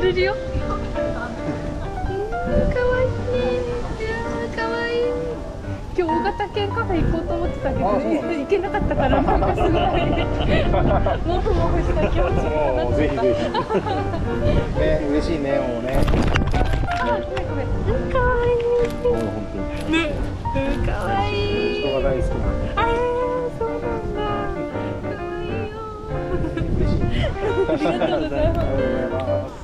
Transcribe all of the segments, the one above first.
れるよ。かわいいね。かわいい。今日大型犬カフェ行こうと思ってたけど、行けなかったから、なんかすごい。もふもふした気持ちになっちゃった。ぜひぜひ。ね、嬉しいね、もうね。あ、ごめんごめん。かわいい。もう本当に。ね、かわいい。人が大好きなんで。そうなんだ。かわいいよ。嬉しいね。ありがとうございます。ありがとうございます。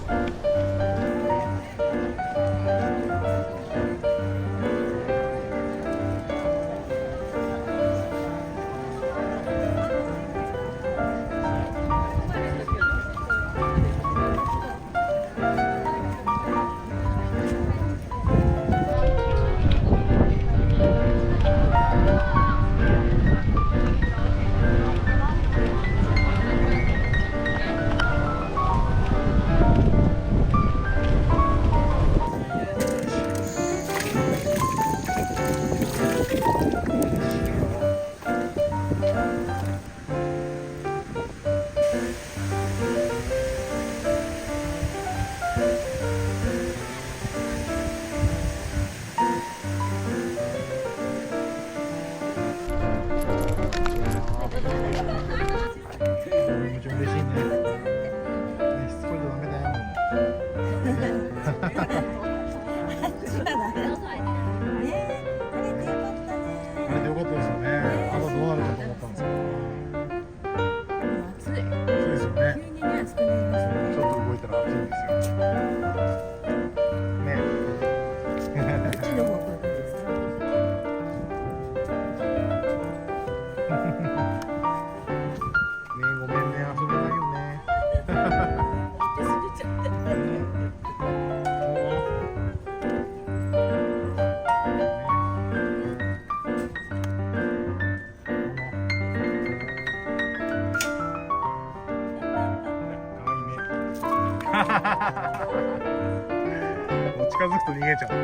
近づくと逃げちゃうね。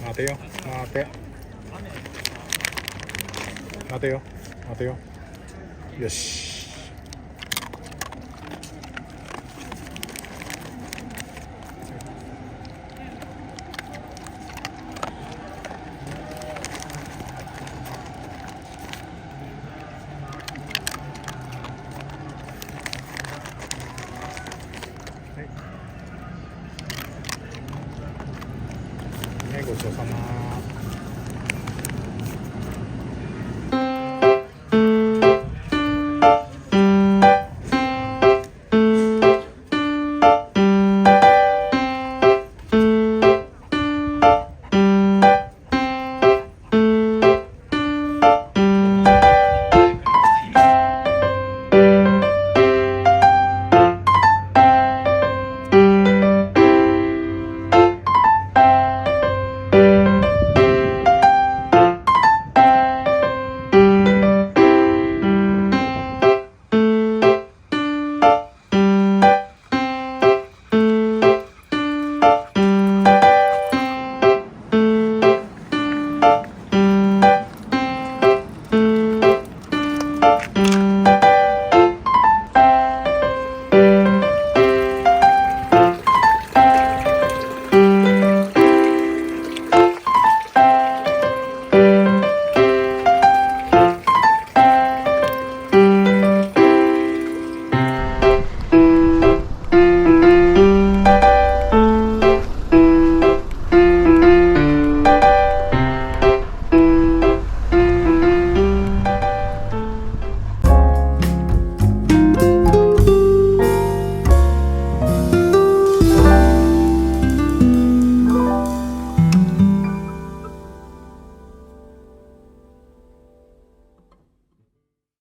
待てよ、待て。待てよ、待てよ。よし。